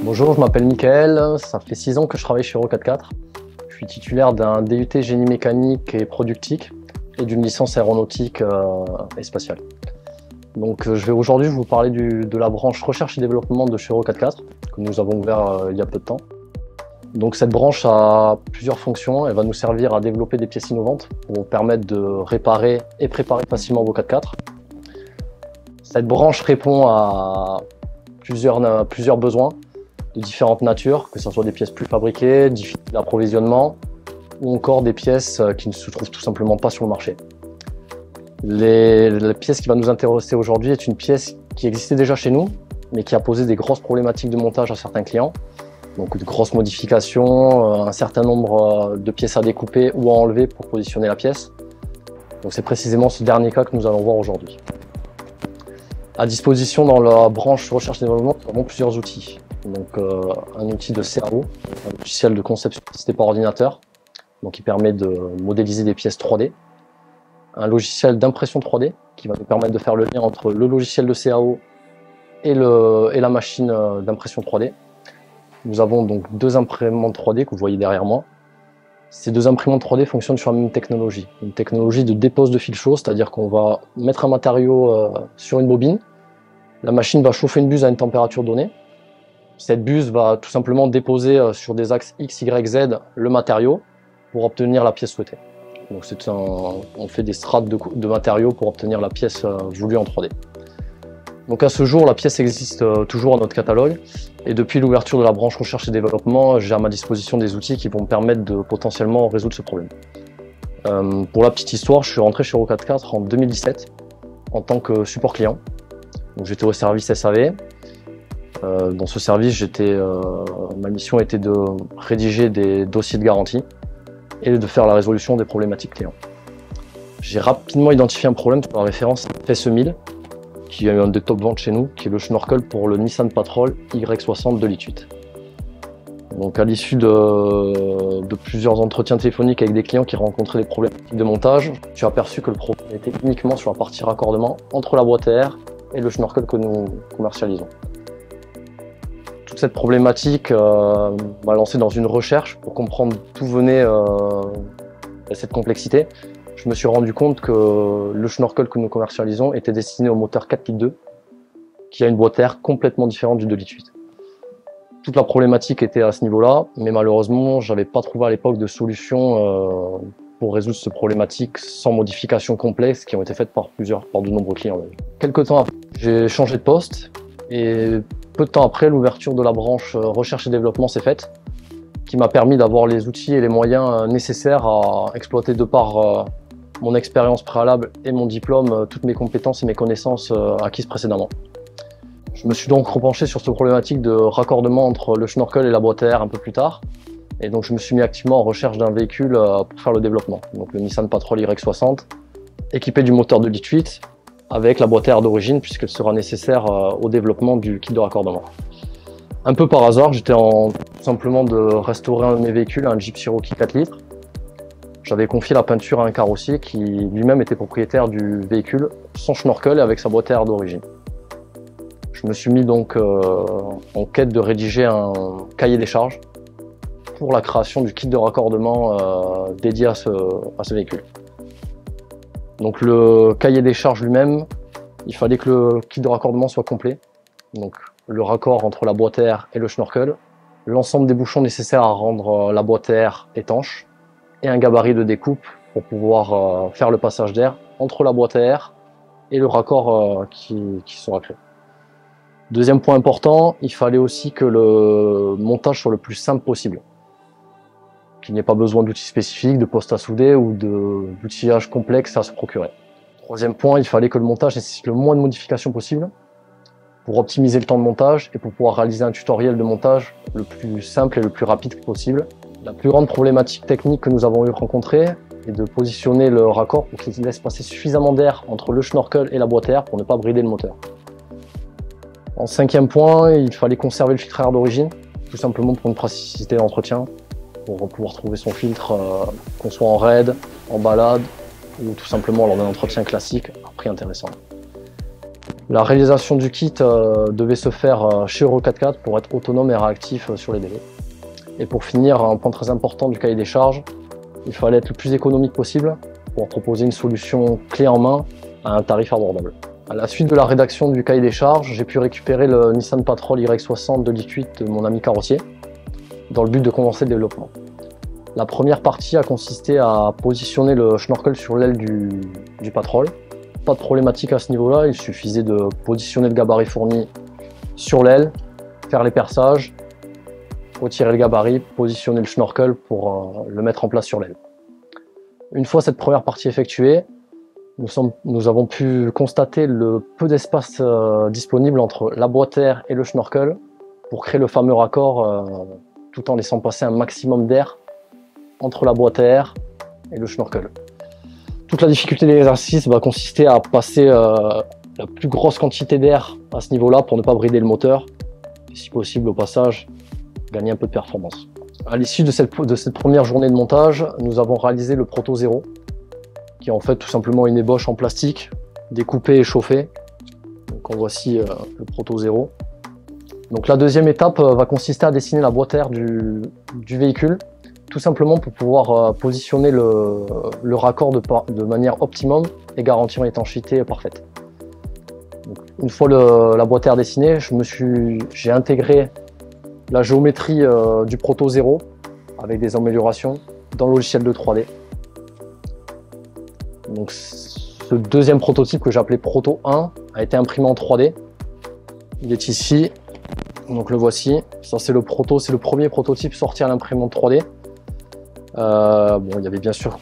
Bonjour, je m'appelle Mickaël, ça fait 6 ans que je travaille chez Euro 4x4. Je suis titulaire d'un DUT génie mécanique et productique et d'une licence aéronautique et spatiale. Donc je vais aujourd'hui vous parler de la branche recherche et développement de chez Euro 4x4 que nous avons ouvert il y a peu de temps. Donc cette branche a plusieurs fonctions, elle va nous servir à développer des pièces innovantes pour nous permettre de réparer et préparer facilement vos 4x4. Cette branche répond à plusieurs besoins de différentes natures, que ce soit des pièces plus fabriquées, difficiles d'approvisionnement, ou encore des pièces qui ne se trouvent tout simplement pas sur le marché. La pièce qui va nous intéresser aujourd'hui est une pièce qui existait déjà chez nous, mais qui a posé des grosses problématiques de montage à certains clients. Donc de grosses modifications, un certain nombre de pièces à découper ou à enlever pour positionner la pièce. Donc c'est précisément ce dernier cas que nous allons voir aujourd'hui. À disposition dans la branche recherche et développement, nous avons plusieurs outils. Donc un outil de CAO, un logiciel de conception assisté par ordinateur, donc qui permet de modéliser des pièces 3D. Un logiciel d'impression 3D qui va nous permettre de faire le lien entre le logiciel de CAO et la machine d'impression 3D. Nous avons donc deux imprimantes 3D que vous voyez derrière moi. Ces deux imprimantes 3D fonctionnent sur la même technologie, une technologie de dépose de fil chaud, c'est-à-dire qu'on va mettre un matériau sur une bobine, la machine va chauffer une buse à une température donnée. Cette buse va tout simplement déposer sur des axes X, Y, Z le matériau pour obtenir la pièce souhaitée. Donc on fait des strates de matériaux pour obtenir la pièce voulue en 3D. Donc à ce jour, la pièce existe toujours à notre catalogue et depuis l'ouverture de la branche recherche et développement, j'ai à ma disposition des outils qui vont me permettre de potentiellement résoudre ce problème. Pour la petite histoire, je suis rentré chez Euro 4x4 en 2017 en tant que support client. Donc j'étais au service SAV. Dans ce service, ma mission était de rédiger des dossiers de garantie et de faire la résolution des problématiques clients. J'ai rapidement identifié un problème sur la référence FSE1000, qui a eu un des top ventes chez nous, qui est le schnorkel pour le Nissan Patrol Y60 2,8 litres. Donc à l'issue de plusieurs entretiens téléphoniques avec des clients qui rencontraient des problématiques de montage, j'ai aperçu que le problème était uniquement sur la partie raccordement entre la boîte à air et le schnorkel que nous commercialisons. Toute cette problématique m'a lancé dans une recherche pour comprendre d'où venait cette complexité. Je me suis rendu compte que le schnorkel que nous commercialisons était destiné au moteur 4,2 litres, qui a une boîte à air complètement différente du 2,8 litres. Toute la problématique était à ce niveau-là, mais malheureusement, je n'avais pas trouvé à l'époque de solution pour résoudre cette problématique sans modifications complexes qui ont été faites par de nombreux clients. Quelques temps après, j'ai changé de poste et peu de temps après, l'ouverture de la branche recherche et développement s'est faite, qui m'a permis d'avoir les outils et les moyens nécessaires à exploiter de par mon expérience préalable et mon diplôme, toutes mes compétences et mes connaissances acquises précédemment. Je me suis donc repenché sur cette problématique de raccordement entre le schnorkel et la boîte à air un peu plus tard. Et donc je me suis mis activement en recherche d'un véhicule pour faire le développement. Donc le Nissan Patrol Y60, équipé du moteur 2,8 litres, avec la boîte à air d'origine, puisqu'elle sera nécessaire au développement du kit de raccordement. Un peu par hasard, j'étais simplement de restaurer un de mes véhicules, un Jeep Cherokee 4 litres. J'avais confié la peinture à un carrossier qui lui-même était propriétaire du véhicule, sans schnorkel et avec sa boîte à air d'origine. Je me suis mis donc en quête de rédiger un cahier des charges pour la création du kit de raccordement dédié à ce véhicule. Donc le cahier des charges lui-même, il fallait que le kit de raccordement soit complet. Donc le raccord entre la boîte à air et le schnorkel, l'ensemble des bouchons nécessaires à rendre la boîte à air étanche et un gabarit de découpe pour pouvoir faire le passage d'air entre la boîte à air et le raccord qui sera créé. Deuxième point important, il fallait aussi que le montage soit le plus simple possible. Qu'il n'y ait pas besoin d'outils spécifiques, de postes à souder ou d'outillage complexe à se procurer. Troisième point, il fallait que le montage nécessite le moins de modifications possible pour optimiser le temps de montage et pour pouvoir réaliser un tutoriel de montage le plus simple et le plus rapide possible. La plus grande problématique technique que nous avons eu rencontrée est de positionner le raccord pour qu'il laisse passer suffisamment d'air entre le schnorkel et la boîte à air pour ne pas brider le moteur. En cinquième point, il fallait conserver le filtre à air d'origine, tout simplement pour une praticité d'entretien, pour pouvoir trouver son filtre, qu'on soit en raid, en balade ou tout simplement lors d'un entretien classique à prix intéressant. La réalisation du kit devait se faire chez Euro 4x4 pour être autonome et réactif sur les délais. Et pour finir, un point très important du cahier des charges, il fallait être le plus économique possible pour proposer une solution clé en main à un tarif abordable. À la suite de la rédaction du cahier des charges, j'ai pu récupérer le Nissan Patrol Y60 de litre de mon ami carrossier dans le but de commencer le développement. La première partie a consisté à positionner le schnorkel sur l'aile du Patrol. Pas de problématique à ce niveau-là, il suffisait de positionner le gabarit fourni sur l'aile, faire les perçages, retirer le gabarit, positionner le schnorkel pour le mettre en place sur l'aile. Une fois cette première partie effectuée, nous avons pu constater le peu d'espace disponible entre la boîte air et le schnorkel pour créer le fameux raccord tout en laissant passer un maximum d'air entre la boîte à air et le schnorkel. Toute la difficulté de l'exercice va consister à passer la plus grosse quantité d'air à ce niveau-là pour ne pas brider le moteur et si possible au passage gagner un peu de performance. À l'issue de cette première journée de montage, nous avons réalisé le Proto Zero qui est en fait tout simplement une ébauche en plastique découpée et chauffée. Donc en voici le Proto Zero. Donc la deuxième étape va consister à dessiner la boîte air du véhicule, tout simplement pour pouvoir positionner le raccord de manière optimum et garantir une étanchéité parfaite. Donc, une fois la boîte air dessinée, j'ai intégré la géométrie du Proto Zero avec des améliorations dans le logiciel de 3D. Donc, ce deuxième prototype que j'ai appelé Proto 1 a été imprimé en 3D. Il est ici, donc le voici. Ça c'est le premier prototype sorti à l'imprimante 3D. Bon, il y avait bien sûr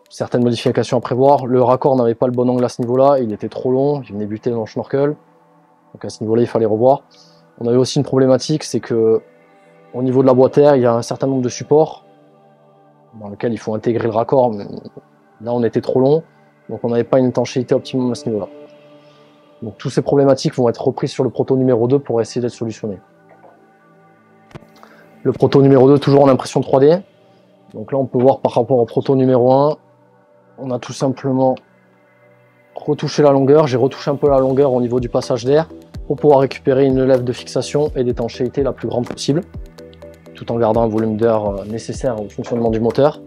certaines modifications à prévoir. Le raccord n'avait pas le bon angle à ce niveau-là, il était trop long, il venait buter dans le schnorkel. Donc à ce niveau-là, il fallait revoir. On avait aussi une problématique, c'est que au niveau de la boîte air, il y a un certain nombre de supports dans lesquels il faut intégrer le raccord. Mais là, on était trop long, donc on n'avait pas une étanchéité optimum à ce niveau-là. Donc toutes ces problématiques vont être reprises sur le proto numéro 2 pour essayer d'être solutionnées. Le proto numéro 2, toujours en impression 3D. Donc là, on peut voir par rapport au proto numéro 1, on a tout simplement retouché la longueur. J'ai retouché un peu la longueur au niveau du passage d'air pour pouvoir récupérer une lèvre de fixation et d'étanchéité la plus grande possible, tout en gardant un volume d'air nécessaire au fonctionnement du moteur.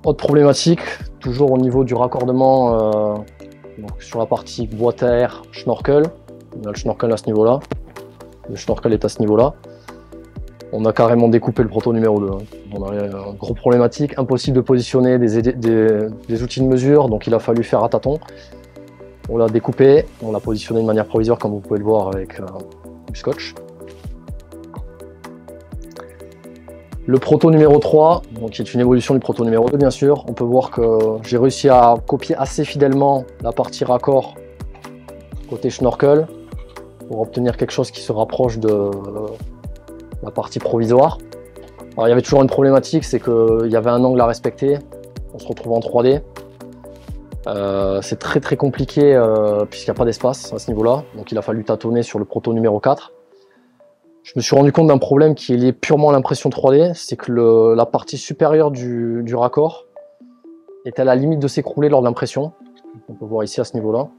Autre problématique, toujours au niveau du raccordement donc sur la partie boîte à air schnorkel. On a le schnorkel à ce niveau-là. Le schnorkel est à ce niveau-là. On a carrément découpé le proto numéro 2. On a une grosse problématique, impossible de positionner des outils de mesure, donc il a fallu faire à tâtons. On l'a découpé, on l'a positionné de manière provisoire comme vous pouvez le voir avec du scotch. Le proto numéro 3, donc qui est une évolution du proto numéro 2 bien sûr, on peut voir que j'ai réussi à copier assez fidèlement la partie raccord côté schnorkel pour obtenir quelque chose qui se rapproche de la partie provisoire. Alors, il y avait toujours une problématique, c'est qu'il y avait un angle à respecter. On se retrouve en 3D. C'est très compliqué puisqu'il n'y a pas d'espace à ce niveau-là. Donc il a fallu tâtonner sur le proto numéro 4. Je me suis rendu compte d'un problème qui est lié purement à l'impression 3D, c'est que la partie supérieure du raccord est à la limite de s'écrouler lors de l'impression. On peut voir ici à ce niveau-là.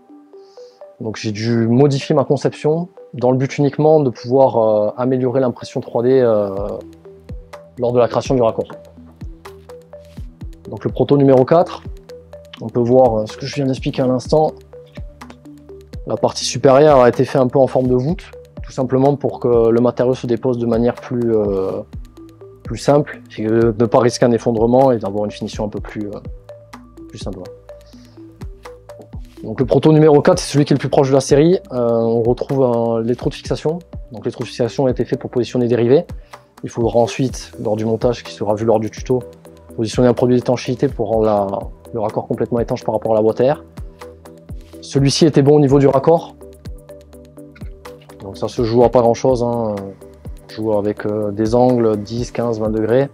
Donc j'ai dû modifier ma conception dans le but uniquement de pouvoir améliorer l'impression 3D lors de la création du raccord. Donc le proto numéro 4, on peut voir ce que je viens d'expliquer à l'instant. La partie supérieure a été faite un peu en forme de voûte, tout simplement pour que le matériau se dépose de manière plus simple et de ne pas risquer un effondrement et d'avoir une finition un peu plus simple. Donc le proto numéro 4, c'est celui qui est le plus proche de la série. On retrouve les trous de fixation. Donc les trous de fixation ont été faits pour positionner des rivets. Il faudra ensuite, lors du montage qui sera vu lors du tuto, positionner un produit d'étanchéité pour rendre le raccord complètement étanche par rapport à la boîte à air. Celui-ci était bon au niveau du raccord. Donc ça se joue à pas grand chose, hein. On joue avec des angles 10, 15, 20 degrés.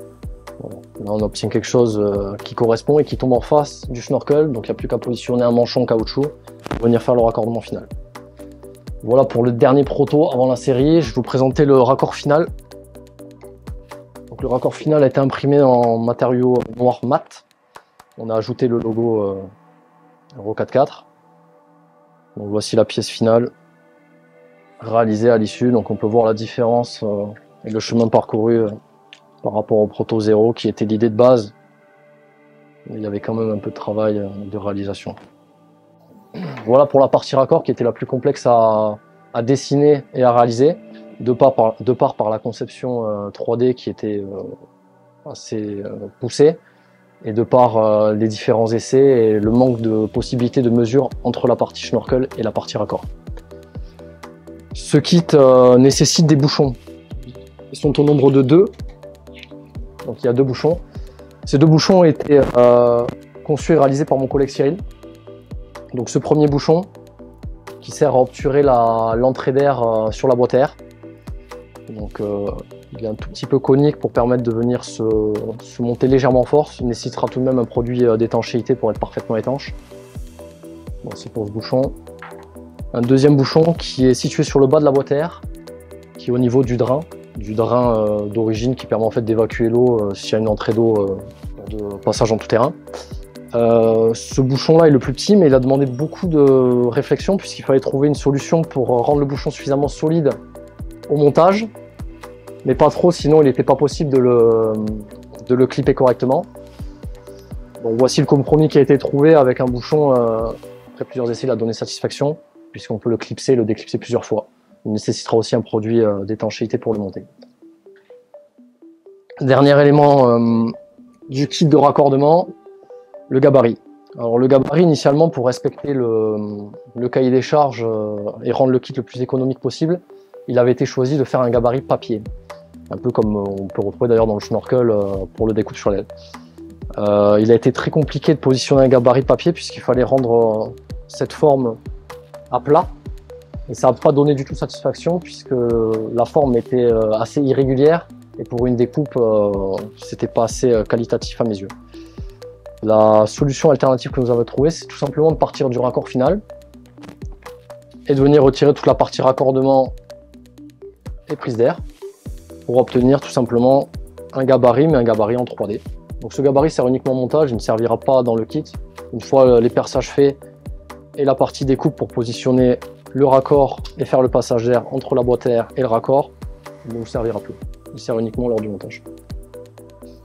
Voilà. Là on obtient quelque chose qui correspond et qui tombe en face du schnorkel, donc il n'y a plus qu'à positionner un manchon caoutchouc pour venir faire le raccordement final. Voilà pour le dernier proto avant la série. Je vais vous présenter le raccord final. Donc le raccord final a été imprimé en matériau noir mat. On a ajouté le logo Euro 4x4. Donc voici la pièce finale réalisée à l'issue. Donc on peut voir la différence et le chemin parcouru par rapport au Proto Zero qui était l'idée de base. Il y avait quand même un peu de travail de réalisation. Voilà pour la partie raccord qui était la plus complexe à dessiner et à réaliser, de part par la conception 3D qui était assez poussée, et de par les différents essais et le manque de possibilités de mesure entre la partie schnorkel et la partie raccord. Ce kit nécessite des bouchons. Ils sont au nombre de 2, donc il y a 2 bouchons. Ces 2 bouchons ont été conçus et réalisés par mon collègue Cyril. Donc ce premier bouchon qui sert à obturer l'entrée d'air sur la boîte à air. Donc il est un tout petit peu conique pour permettre de venir se monter légèrement en force. Il nécessitera tout de même un produit d'étanchéité pour être parfaitement étanche. Bon, c'est pour ce bouchon. Un deuxième bouchon qui est situé sur le bas de la boîte à air, qui est au niveau du drain d'origine qui permet en fait d'évacuer l'eau s'il y a une entrée d'eau de passage en tout terrain. Ce bouchon là est le plus petit, mais il a demandé beaucoup de réflexion puisqu'il fallait trouver une solution pour rendre le bouchon suffisamment solide au montage, mais pas trop, sinon il n'était pas possible de le clipper correctement. Donc voici le compromis qui a été trouvé avec un bouchon, après plusieurs essais il a donné satisfaction puisqu'on peut le clipser et le déclipser plusieurs fois. Il nécessitera aussi un produit d'étanchéité pour le monter. Dernier élément du kit de raccordement, le gabarit. Alors le gabarit initialement, pour respecter le cahier des charges et rendre le kit le plus économique possible, il avait été choisi de faire un gabarit papier. Un peu comme on peut retrouver d'ailleurs dans le schnorkel pour le découpe sur l'aile. Il a été très compliqué de positionner un gabarit papier puisqu'il fallait rendre cette forme à plat. Et ça n'a pas donné du tout satisfaction puisque la forme était assez irrégulière et pour une découpe, c'était pas assez qualitatif à mes yeux. La solution alternative que nous avons trouvée, c'est tout simplement de partir du raccord final et de venir retirer toute la partie raccordement et prise d'air pour obtenir tout simplement un gabarit, mais un gabarit en 3D. Donc ce gabarit sert uniquement au montage, il ne servira pas dans le kit. Une fois les perçages faits et la partie découpe pour positionner le raccord et faire le passage d'air entre la boîte à air et le raccord, il ne nous servira plus. Il sert uniquement lors du montage.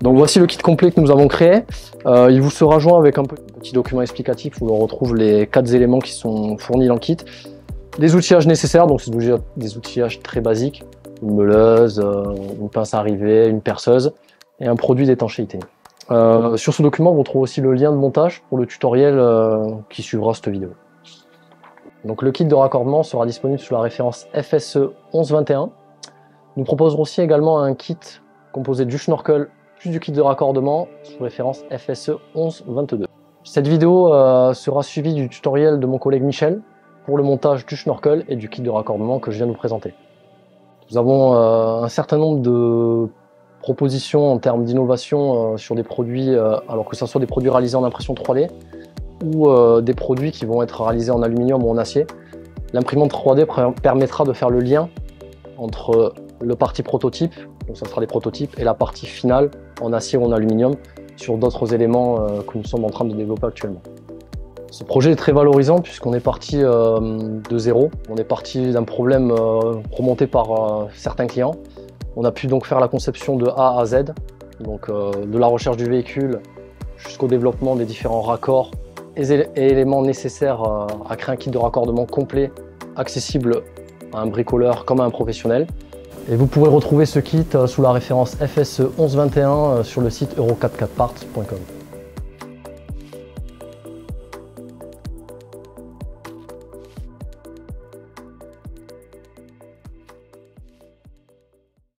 Donc voici le kit complet que nous avons créé. Il vous sera joint avec un petit document explicatif où l'on retrouve les 4 éléments qui sont fournis dans le kit. Les outillages nécessaires, donc c'est des outillages très basiques, une meuleuse, une pince à arriver, une perceuse et un produit d'étanchéité. Sur ce document, vous retrouvez aussi le lien de montage pour le tutoriel qui suivra cette vidéo. Donc le kit de raccordement sera disponible sous la référence FSE 1121. Nous proposerons aussi également un kit composé du schnorkel plus du kit de raccordement sous référence FSE 1122. Cette vidéo sera suivie du tutoriel de mon collègue Michel pour le montage du schnorkel et du kit de raccordement que je viens de vous présenter. Nous avons un certain nombre de propositions en termes d'innovation sur des produits, alors que ce soit des produits réalisés en impression 3D ou des produits qui vont être réalisés en aluminium ou en acier. L'imprimante 3D permettra de faire le lien entre le parti prototype, donc ça sera des prototypes, et la partie finale en acier ou en aluminium sur d'autres éléments que nous sommes en train de développer actuellement. Ce projet est très valorisant puisqu'on est parti de zéro. On est parti d'un problème remonté par certains clients. On a pu donc faire la conception de A à Z, donc de la recherche du véhicule jusqu'au développement des différents raccords et éléments nécessaires à créer un kit de raccordement complet, accessible à un bricoleur comme à un professionnel. Et vous pourrez retrouver ce kit sous la référence FSE 1121 sur le site euro44parts.com.